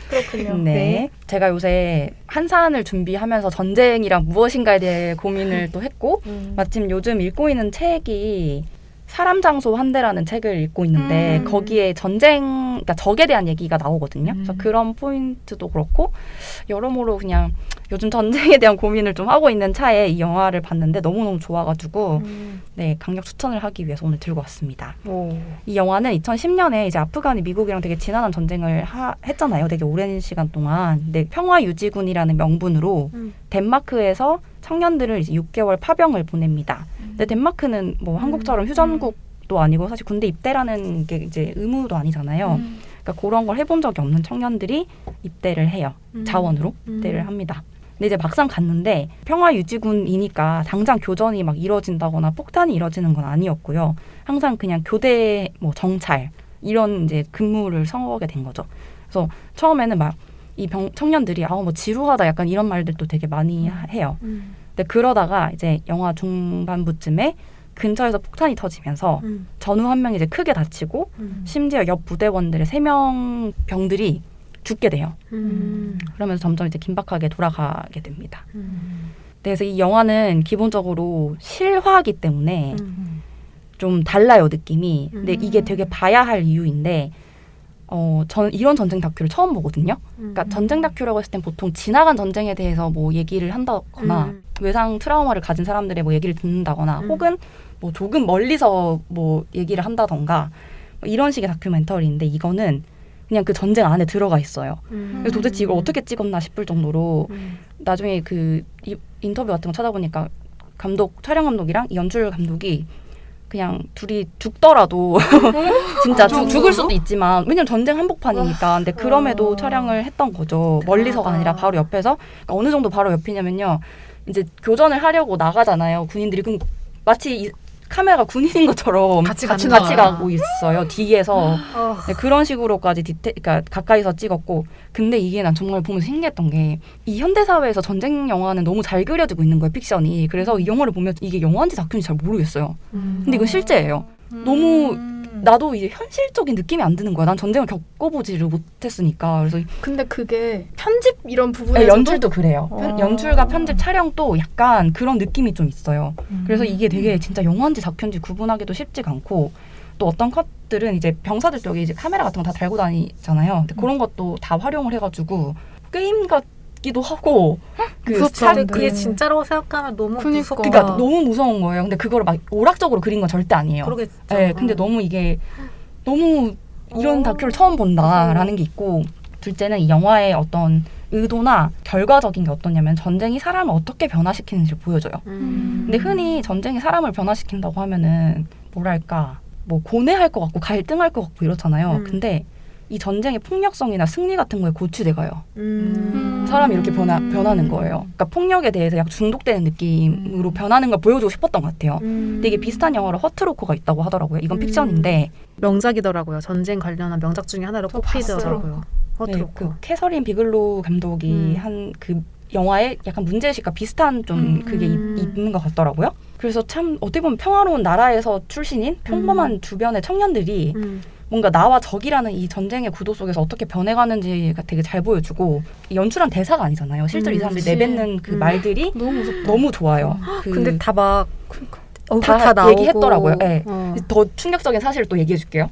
그렇군요. 네. 제가 요새 한산을 준비하면서 전쟁이란 무엇인가에 대해 고민을 또 했고 마침 요즘 읽고 있는 책이 사람 장소 환대라는 책을 읽고 있는데 거기에 그러니까 적에 대한 얘기가 나오거든요. 그래서 그런 포인트도 그렇고 여러모로 그냥 요즘 전쟁에 대한 고민을 좀 하고 있는 차에 이 영화를 봤는데 너무너무 좋아가지고 네, 강력 추천을 하기 위해서 오늘 들고 왔습니다. 이 영화는 2010년에 이제 아프간이 미국이랑 되게 진한한 전쟁을 했잖아요. 되게 오랜 시간 동안. 근데 평화유지군이라는 명분으로 덴마크에서 청년들을 이제 6개월 파병을 보냅니다. 근데 덴마크는 뭐 한국처럼 휴전국도 아니고 사실 군대 입대라는 게 이제 의무도 아니잖아요. 그러니까 그런 걸 해본 적이 없는 청년들이 입대를 해요. 자원으로 입대를 합니다. 근데 이제 막상 갔는데 평화유지군이니까 당장 교전이 막 이뤄진다거나 폭탄이 이뤄지는 건 아니었고요. 항상 그냥 교대 뭐 정찰 이런 이제 근무를 서게 된 거죠. 그래서 처음에는 막 이 청년들이 뭐 지루하다 약간 이런 말들도 되게 많이 해요. 근데 그러다가 이제 영화 중반부쯤에 근처에서 폭탄이 터지면서 전우 한 명이 이제 크게 다치고 심지어 옆 부대원들의 3명 병들이 죽게 돼요. 그러면서 점점 이제 긴박하게 돌아가게 됩니다. 그래서 이 영화는 기본적으로 실화이기 때문에 좀 달라요, 느낌이. 근데 이게 되게 봐야 할 이유인데 저는 이런 전쟁 다큐를 처음 보거든요. 그러니까 전쟁 다큐라고 했을 땐 보통 지나간 전쟁에 대해서 뭐 얘기를 한다거나 외상 트라우마를 가진 사람들의 뭐 얘기를 듣는다거나 혹은 뭐 조금 멀리서 뭐 얘기를 한다던가 이런 식의 다큐멘터리인데 이거는 그냥 그 전쟁 안에 들어가 있어요. 그래서 도대체 이걸 어떻게 찍었나 싶을 정도로 나중에 그 인터뷰 같은 거 찾아보니까 촬영 감독이랑 연출 감독이 그냥 둘이 죽더라도 진짜 죽을 수도 있지만 왜냐면 전쟁 한복판이니까 근데 그럼에도 촬영을 했던 거죠. 멀리서가 아니라 바로 옆에서. 그러니까 어느 정도 바로 옆이냐면요. 이제 교전을 하려고 나가잖아요. 군인들이 그럼 마치 카메라가 군인인 것처럼 같이 가고 있어요. 뒤에서. 네, 그런 식으로까지 그러니까 가까이서 찍었고. 근데 이게 난 정말 보면서 신기했던 게 이 현대사회에서 전쟁 영화는 너무 잘 그려지고 있는 거예요. 픽션이. 그래서 이 영화를 보면 이게 영화인지 다큐인지 잘 모르겠어요. 근데 이건 실제예요. 너무 나도 이제 현실적인 느낌이 안 드는 거야. 난 전쟁을 겪어보지를 못했으니까. 그래서 근데 그게 편집 이런 부분에서도 연출도 그래요. 연출과 편집 촬영도 약간 그런 느낌이 좀 있어요. 그래서 이게 되게 진짜 영화인지 다큐인지 구분하기도 쉽지가 않고 또 어떤 컷들은 이제 병사들도 여기 이제 카메라 같은 거 다 달고 다니잖아요. 근데 그런 것도 다 활용을 해가지고 게임 같기도 하고 근데 그게 진짜라고 생각하면 너무 무섭고 그러니까 너무 무서운 거예요. 근데 그거를 막 오락적으로 그린 건 절대 아니에요. 그러겠죠. 네, 근데 너무 이게 너무 이런 다큐를 처음 본다라는 게 있고 둘째는 이 영화의 어떤 의도나 결과적인 게 어떠냐면 전쟁이 사람을 어떻게 변화시키는지를 보여줘요. 근데 흔히 전쟁이 사람을 변화시킨다고 하면은 뭐랄까 뭐 고뇌할 것 같고 갈등할 것 같고 이렇잖아요. 근데 이 전쟁의 폭력성이나 승리 같은 거에 고취돼가요. 사람이 이렇게 변하는 거예요. 그러니까 폭력에 대해서 약 중독되는 느낌으로 변하는 걸 보여주고 싶었던 것 같아요. 근데 이게 비슷한 영화로 허트로커가 있다고 하더라고요. 이건 픽션인데 명작이더라고요. 전쟁 관련한 명작 중에 하나로 꼽히더라고요. 허트로커. 그 캐서린 비글로우 감독이 한 그 영화에 약간 문제의식과 비슷한 좀 그게 있는 것 같더라고요. 그래서 참 어떻게 보면 평화로운 나라에서 출신인 평범한 주변의 청년들이 뭔가 나와 적이라는 이 전쟁의 구도 속에서 어떻게 변해가는지가 되게 잘 보여주고 연출한 대사가 아니잖아요. 실제로 이 사람들이 내뱉는 그 말들이 너무 좋아요. 근데 다 막 다 나오고 얘기했더라고요. 네. 더 충격적인 사실을 또 얘기해줄게요.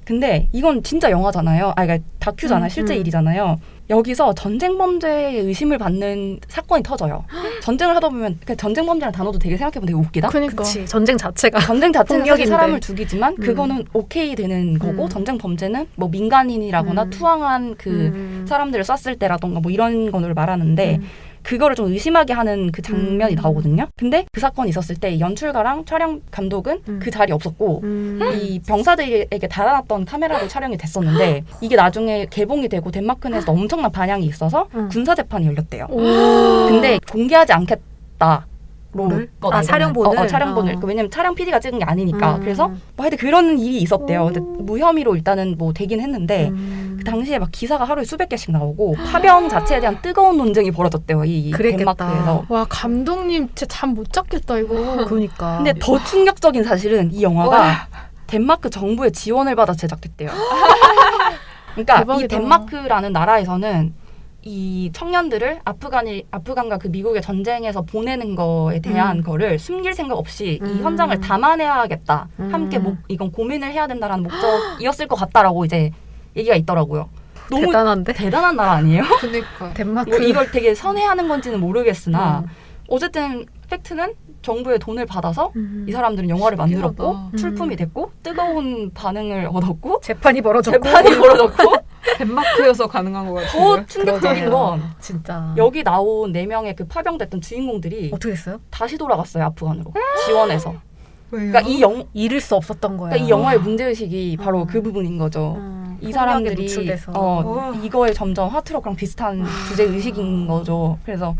근데 이건 진짜 영화잖아요. 그러니까 다큐잖아요. 실제 일이잖아요. 여기서 전쟁 범죄에 의심을 받는 사건이 터져요. 전쟁을 하다 보면 그러니까 전쟁 범죄라는 단어도 되게 생각해보면 되게 웃기다. 그러니까 그치. 전쟁 자체가 전쟁 자체는 사실 폭력인데. 사람을 죽이지만 그거는 오케이 되는 거고 전쟁 범죄는 뭐 민간인이라거나 투항한 그 사람들을 쐈을 때라던가 뭐 이런 거를 말하는데 그거를 좀 의심하게 하는 그 장면이 나오거든요. 근데 그 사건이 있었을 때 연출가랑 촬영 감독은 그 자리에 없었고 이 병사들에게 달아놨던 카메라로 촬영이 됐었는데 이게 나중에 개봉이 되고 덴마크 내에서 엄청난 반향이 있어서 군사 재판이 열렸대요. 근데 공개하지 않겠다. 촬영본을? 촬영본을. 왜냐면 촬영 PD가 찍은 게 아니니까. 그래서 뭐 하여튼 그런 일이 있었대요. 근데 무혐의로 일단은 뭐 되긴 했는데 그 당시에 막 기사가 하루에 수백 개씩 나오고 파병 자체에 대한 뜨거운 논쟁이 벌어졌대요. 이 덴마크에서. 와 감독님 진짜 잠 못 잤겠다 이거. 그러니까. 근데 더 충격적인 사실은 이 영화가 덴마크 정부의 지원을 받아 제작됐대요. 그러니까 대박이다. 이 덴마크라는 나라에서는 이 청년들을 아프간과 그 미국의 전쟁에서 보내는 거에 대한 거를 숨길 생각 없이 이 현장을 담아내야겠다. 함께 이건 고민을 해야 된다라는 목적이었을 것 같다라고 이제 얘기가 있더라고요. 너무 대단한데? 대단한 나라 아니에요? 그러니까 덴마크. 뭐 이걸 되게 선회하는 건지는 모르겠으나 어쨌든 팩트는 정부의 돈을 받아서 이 사람들은 영화를 만들었고 출품이 됐고 뜨거운 반응을 얻었고 재판이 벌어졌고 덴마크여서 가능한 것 같아요. 더 충격적인 건 진짜 여기 나온 4명의 그 파병됐던 주인공들이 어떻게 했어요? 다시 돌아갔어요. 아프간으로. 지원해서. 왜요? 그러니까 잃을 수 없었던 거야. 그러니까 이 영화의 문제의식이 바로 그 부분인 거죠. 이 사람들이 노출돼서. 이거에 점점 하트록랑 비슷한 주제의식인 거죠. 그래서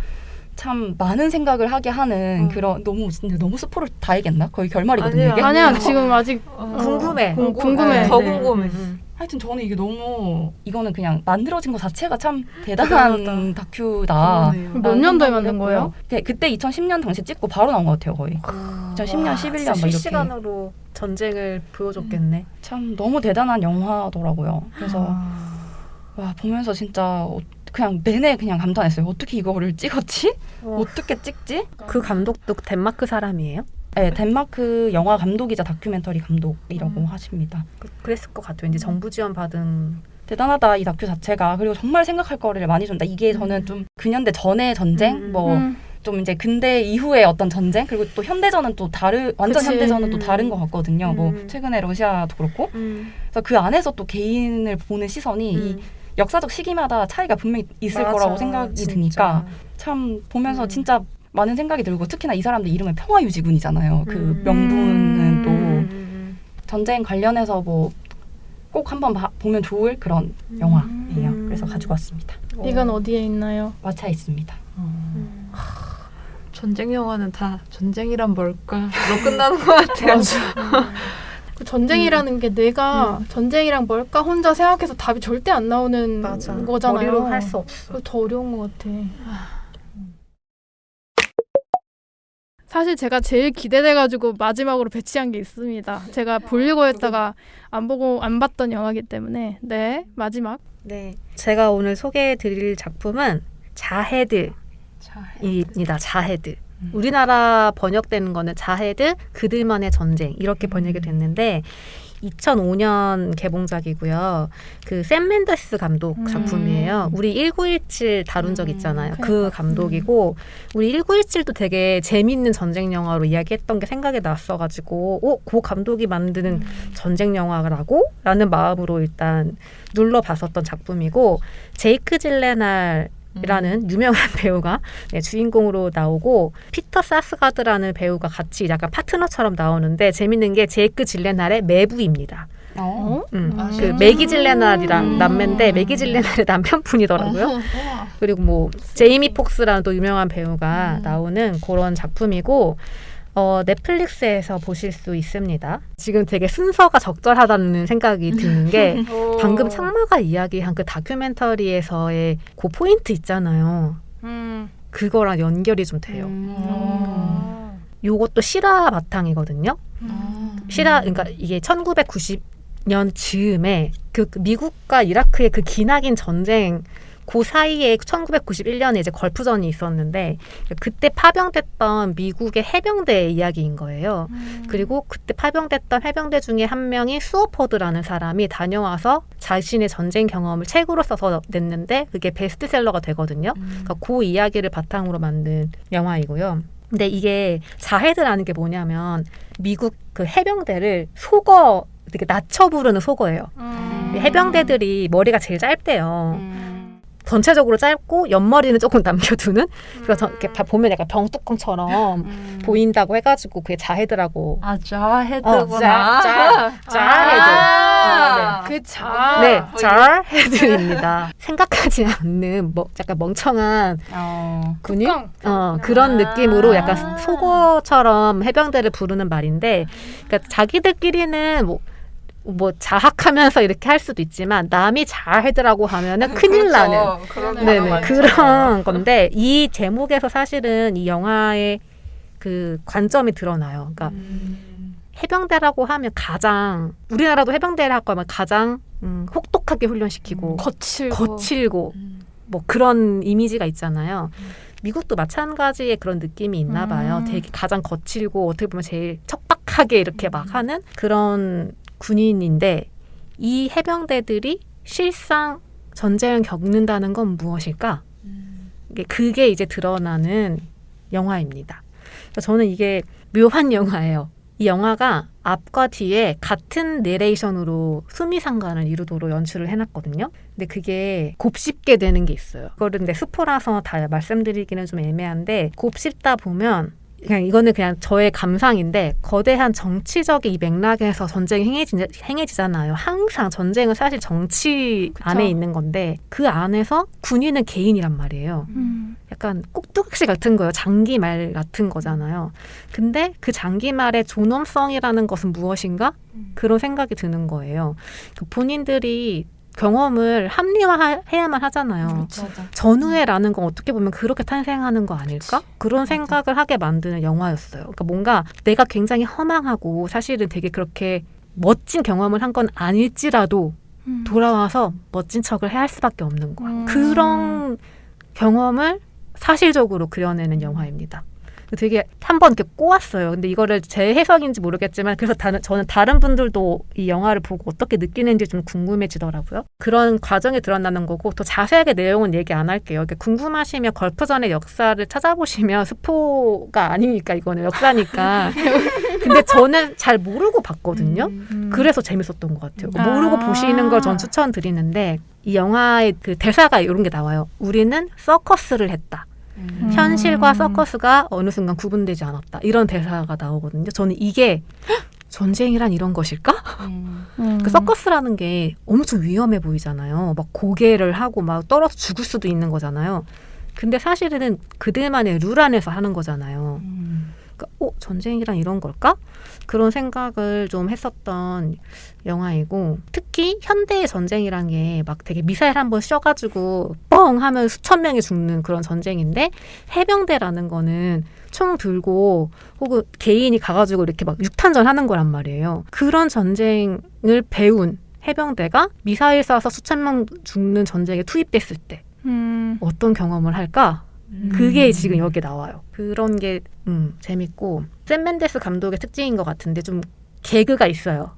참 많은 생각을 하게 하는 그런 근데 너무 스포를 다 얘기했나? 거의 결말이거든요. 이게. 아니야 지금 아직 궁금해. 궁금해. 더 네. 궁금해. 하여튼 저는 이게 너무 이거는 그냥 만들어진 것 자체가 참 대단한 다큐다. 몇 년도에 만든 거예요? 그때 2010년 당시 찍고 바로 나온 것 같아요, 거의. 2010년, 11년 막 이렇게. 실시간으로 전쟁을 보여줬겠네. 참 너무 대단한 영화더라고요. 그래서 와 보면서 진짜 그냥 내내 그냥 감탄했어요. 어떻게 이거를 찍었지? 어떻게 찍지? 그 감독도 덴마크 사람이에요? 네, 덴마크 영화 감독이자 다큐멘터리 감독이라고 하십니다. 그랬을 것 같아요. 이제 정부 지원 받은 대단하다 이 다큐 자체가. 그리고 정말 생각할 거리를 많이 준다. 이게 저는 좀 근현대 전의 전쟁, 좀 이제 근대 이후의 어떤 전쟁, 그리고 또 현대전은 또 완전 그치. 현대전은 또 다른 것 같거든요. 뭐 최근에 러시아도 그렇고. 그래서 그 안에서 또 개인을 보는 시선이 이 역사적 시기마다 차이가 분명히 있을 맞아, 거라고 생각이 진짜. 드니까 참 보면서 진짜 많은 생각이 들고, 특히나 이 사람들 이름은 평화유지군이잖아요. 그 명분은 또 전쟁 관련해서 뭐 꼭 한번 보면 좋을 그런 영화예요. 그래서 가지고 왔습니다. 이건 어디에 있나요? 왓챠에 있습니다. 전쟁 영화는 다 전쟁이란 뭘까? 로 끝나는 것 같아요. 그 전쟁이라는 게 내가 전쟁이랑 뭘까 혼자 생각해서 답이 절대 안 나오는 거잖아요. 머리로 할 수 없어. 그거 더 어려운 것 같아. 사실 제가 제일 기대돼가지고 마지막으로 배치한 게 있습니다. 제가 보려고 했다가 안 봤던 영화이기 때문에. 네, 마지막. 네, 제가 오늘 소개해드릴 작품은 자헤드입니다. 자헤드. 우리나라 번역되는 거는 자헤드, 그들만의 전쟁 이렇게 번역이 됐는데 2005년 개봉작이고요. 그 샘 맨더스 감독 작품이에요. 우리 1917 다룬 적 있잖아요. 그 감독이고 우리 1917도 되게 재밌는 전쟁 영화로 이야기했던 게 생각이 났어가지고 그 감독이 만드는 전쟁 영화라고? 라는 마음으로 일단 눌러봤었던 작품이고 제이크 질레날 이라는 유명한 배우가 주인공으로 나오고 피터 사스가드라는 배우가 같이 약간 파트너처럼 나오는데 재밌는 게 제이크 질레날의 매부입니다. 그 매기 질레날이랑 남매인데 매기 질레날의 남편분이더라고요. 그리고 뭐 제이미 폭스라는 또 유명한 배우가 나오는 그런 작품이고 넷플릭스에서 보실 수 있습니다. 지금 되게 순서가 적절하다는 생각이 드는 게 방금 창마가 이야기한 그 다큐멘터리에서의 그 포인트 있잖아요. 그거랑 연결이 좀 돼요. 요것도 실화 바탕이거든요. 실화, 그러니까 이게 1990년 즈음에 그 미국과 이라크의 그 기나긴 전쟁 그 사이에 1991년에 이제 걸프전이 있었는데 그때 파병됐던 미국의 해병대의 이야기인 거예요. 그리고 그때 파병됐던 해병대 중에 한 명이 수어포드라는 사람이 다녀와서 자신의 전쟁 경험을 책으로 써서 냈는데 그게 베스트셀러가 되거든요. 그러니까 그 이야기를 바탕으로 만든 영화이고요. 근데 이게 자헤드라는 게 뭐냐면 미국 그 해병대를 속어 되게 낮춰 부르는 속어예요. 해병대들이 머리가 제일 짧대요. 전체적으로 짧고 옆머리는 조금 남겨두는 그래서 이렇게 보면 약간 병뚜껑처럼 보인다고 해가지고 그게 자헤드라고. 자헤드구나. 자헤드. 그 자. 네, 자헤드입니다. 생각하지 않는 약간 멍청한 군인 그런 느낌으로 약간 속어처럼 해병대를 부르는 말인데, 그러니까 자기들끼리는 뭐 자학하면서 이렇게 할 수도 있지만 남이 자헤드라고 하면은 큰일 나는 네네, 그런 건데 이 제목에서 사실은 이 영화의 그 관점이 드러나요. 그러니까 해병대라고 하면 가장 우리나라도 해병대라고 하면 가장 혹독하게 훈련시키고 거칠고 뭐 그런 이미지가 있잖아요. 미국도 마찬가지의 그런 느낌이 있나 봐요. 되게 가장 거칠고 어떻게 보면 제일 척박하게 이렇게 막 하는 그런 군인인데 이 해병대들이 실상 전쟁을 겪는다는 건 무엇일까? 그게 이제 드러나는 영화입니다. 저는 이게 묘한 영화예요. 이 영화가 앞과 뒤에 같은 내레이션으로 수미상관을 이루도록 연출을 해놨거든요. 근데 그게 곱씹게 되는 게 있어요. 그거를 근데 스포라서 다 말씀드리기는 좀 애매한데 곱씹다 보면 그냥 이거는 그냥 저의 감상인데 거대한 정치적인 이 맥락에서 전쟁이 행해지잖아요. 항상 전쟁은 사실 정치 그쵸. 안에 있는 건데 그 안에서 군인은 개인이란 말이에요. 약간 꼭두각시 같은 거예요. 장기말 같은 거잖아요. 근데 그 장기말의 존엄성이라는 것은 무엇인가? 그런 생각이 드는 거예요. 그 본인들이 경험을 합리화해야만 하잖아요. 맞아. 전우회라는 건 어떻게 보면 그렇게 탄생하는 거 아닐까? 그런 생각을 하게 만드는 영화였어요. 그러니까 뭔가 내가 굉장히 허망하고 사실은 되게 그렇게 멋진 경험을 한 건 아닐지라도 돌아와서 멋진 척을 해야 할 수밖에 없는 거야. 그런 경험을 사실적으로 그려내는 영화입니다. 되게 한번 이렇게 꼬았어요. 근데 이거를 제 해석인지 모르겠지만 그래서 저는 다른 분들도 이 영화를 보고 어떻게 느끼는지 좀 궁금해지더라고요. 그런 과정이 드러나는 거고 더 자세하게 내용은 얘기 안 할게요. 그러니까 궁금하시면 걸프전의 역사를 찾아보시면 스포가 아니니까 이거는 역사니까. 근데 저는 잘 모르고 봤거든요. 그래서 재밌었던 것 같아요. 모르고 보시는 걸 전 추천드리는데 이 영화의 그 대사가 이런 게 나와요. 우리는 서커스를 했다. 현실과 서커스가 어느 순간 구분되지 않았다. 이런 대사가 나오거든요. 저는 이게 전쟁이란 이런 것일까? 그 서커스라는 게 엄청 위험해 보이잖아요. 막 고개를 하고 막 떨어져 죽을 수도 있는 거잖아요. 근데 사실은 그들만의 룰 안에서 하는 거잖아요. 그러니까 전쟁이란 이런 걸까? 그런 생각을 좀 했었던 영화이고 특히 현대의 전쟁이란 게 막 되게 미사일 한번 쏘가지고 뻥 하면 수천 명이 죽는 그런 전쟁인데 해병대라는 거는 총 들고 혹은 개인이 가가지고 이렇게 막 육탄전 하는 거란 말이에요. 그런 전쟁을 배운 해병대가 미사일 쏴서 수천 명 죽는 전쟁에 투입됐을 때 어떤 경험을 할까? 그게 지금 여기 나와요. 그런 게 재밌고 샘 맨데스 감독의 특징인 것 같은데 좀 개그가 있어요.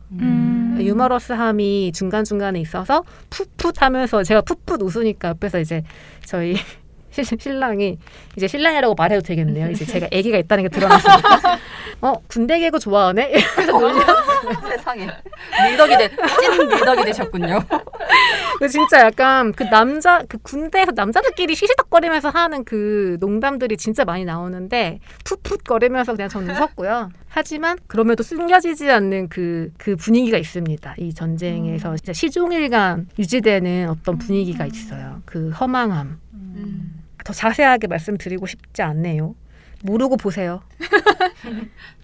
유머러스함이 중간중간에 있어서 풋풋 하면서 제가 풋풋 웃으니까 옆에서 이제 저희 신랑이 이제 신랑이라고 말해도 되겠네요. 이제 제가 아기가 있다는 게 드러났으니까 군대 개그 좋아하네? 이러면서 놀렸어요. 세상에. 찐 밀덕이 되셨군요. 그 진짜 약간 그 군대에서 남자들끼리 시시덕거리면서 하는 그 농담들이 진짜 많이 나오는데 풋풋거리면서 그냥 저는 웃었고요. 하지만 그럼에도 숨겨지지 않는 그 분위기가 있습니다. 이 전쟁에서 진짜 시종일관 유지되는 어떤 분위기가 있어요. 그 허망함. 더 자세하게 말씀드리고 싶지 않네요. 모르고 보세요.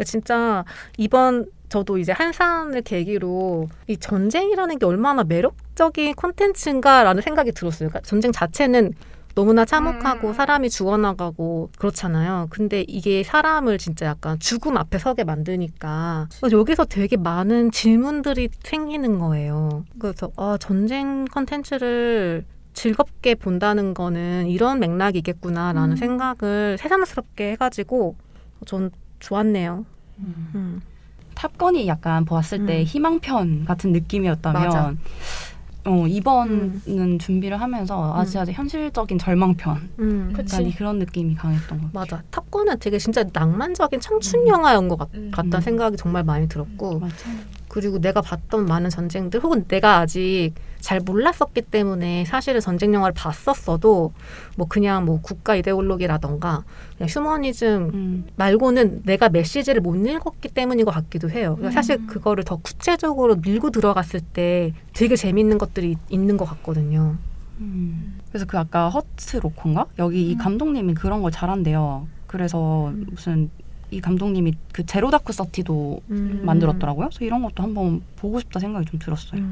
진짜 이번 저도 이제 한산을 계기로 이 전쟁이라는 게 얼마나 매력적인 콘텐츠인가라는 생각이 들었어요. 그러니까 전쟁 자체는 너무나 참혹하고 사람이 죽어나가고 그렇잖아요. 근데 이게 사람을 진짜 약간 죽음 앞에 서게 만드니까 여기서 되게 많은 질문들이 생기는 거예요. 그래서 전쟁 콘텐츠를 즐겁게 본다는 거는 이런 맥락이겠구나라는 생각을 새삼스럽게 해가지고 전 좋았네요. 탑건이 약간 보았을 때 희망편 같은 느낌이었다면 맞아. 이번은 준비를 하면서 아주 현실적인 절망편 그치. 약간 그런 느낌이 강했던 것 같아요. 맞아. 탑건은 되게 진짜 낭만적인 청춘 영화인 것 같다는 생각이 정말 많이 들었고 맞아. 그리고 내가 봤던 많은 전쟁들 혹은 내가 아직 잘 몰랐었기 때문에 사실은 전쟁 영화를 봤었어도 뭐 그냥 뭐 국가 이데올로기라던가 그냥 휴머니즘 말고는 내가 메시지를 못 읽었기 때문인 것 같기도 해요. 그러니까 사실 그거를 더 구체적으로 밀고 들어갔을 때 되게 재밌는 것들이 있는 것 같거든요. 그래서 그 아까 허츠 로코인가? 여기 이 감독님이 그런 걸 잘한대요. 그래서 무슨 이 감독님이 그 제로 다크 서티도 만들었더라고요. 그래서 이런 것도 한번 보고 싶다 생각이 좀 들었어요.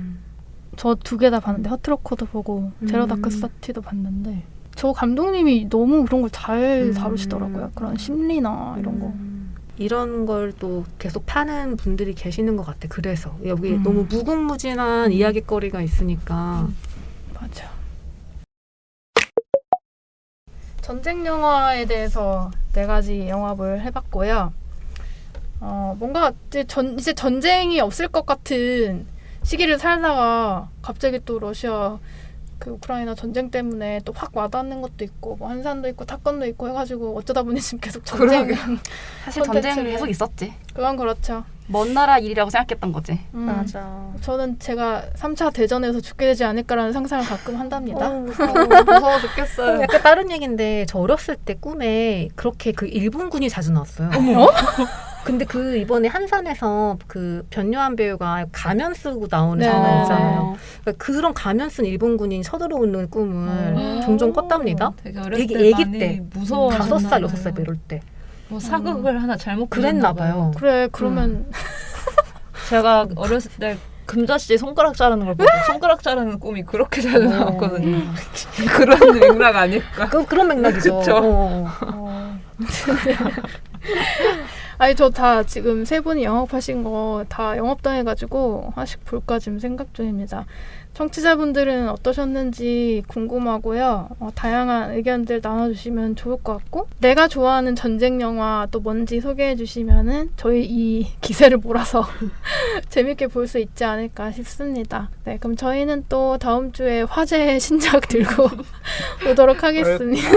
저 2개 다 봤는데 허트로커도 보고 제로 다크 서티도 봤는데 저 감독님이 너무 그런 걸 잘 다루시더라고요. 그런 심리나 이런 거. 이런 걸 또 계속 파는 분들이 계시는 것 같아. 그래서 여기 너무 무궁무진한 이야기거리가 있으니까. 맞아. 전쟁 영화에 대해서 4가지 영화를 해봤고요. 뭔가 이제 전쟁이 없을 것 같은 시기를 살다가 갑자기 또 러시아 그 우크라이나 전쟁 때문에 또 확 와닿는 것도 있고 뭐 한산도 있고 탑건도 있고 해가지고 어쩌다 보니 지금 계속 전쟁 사실 전쟁이 계속 있었지. 그건 그렇죠. 먼 나라 일이라고 생각했던 거지. 맞아. 저는 제가 3차 대전에서 죽게 되지 않을까라는 상상을 가끔 한답니다. 무서워 죽겠어요. 약간 다른 얘기인데 저 어렸을 때 꿈에 그렇게 그 일본군이 자주 나왔어요. 근데 그 이번에 한산에서 그 변요한 배우가 가면 쓰고 나오는 네, 장면 네, 있잖아요. 그러니까 그런 가면 쓴 일본군이 쳐들어오는 꿈을 종종 꿨답니다. 되게 어렸을 되게 때 애기 많이 때. 무서워하셨나 5살, 봐요. 6살 이럴 때. 뭐 사극을 하나 잘못 그랬나 보셨나 봐요. 그래 그러면 제가 어렸을 때 금자씨 손가락 자르는 걸 보고 손가락 자르는 꿈이 그렇게 자주 나왔거든요. 그런 맥락 아닐까? 그런 맥락이죠. 그쵸. 아니 저 다 지금 세 분이 영업하신 거 다 영업당해가지고 하나씩 볼까 지금 생각 중입니다. 청취자분들은 어떠셨는지 궁금하고요. 다양한 의견들 나눠주시면 좋을 것 같고 내가 좋아하는 전쟁 영화 또 뭔지 소개해 주시면은 저희 이 기세를 몰아서 재밌게 볼 수 있지 않을까 싶습니다. 네, 그럼 저희는 또 다음 주에 화제의 신작 들고 오도록 하겠습니다.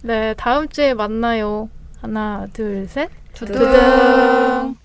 네, 다음 주에 만나요. 하나, 둘, 셋. 두둥.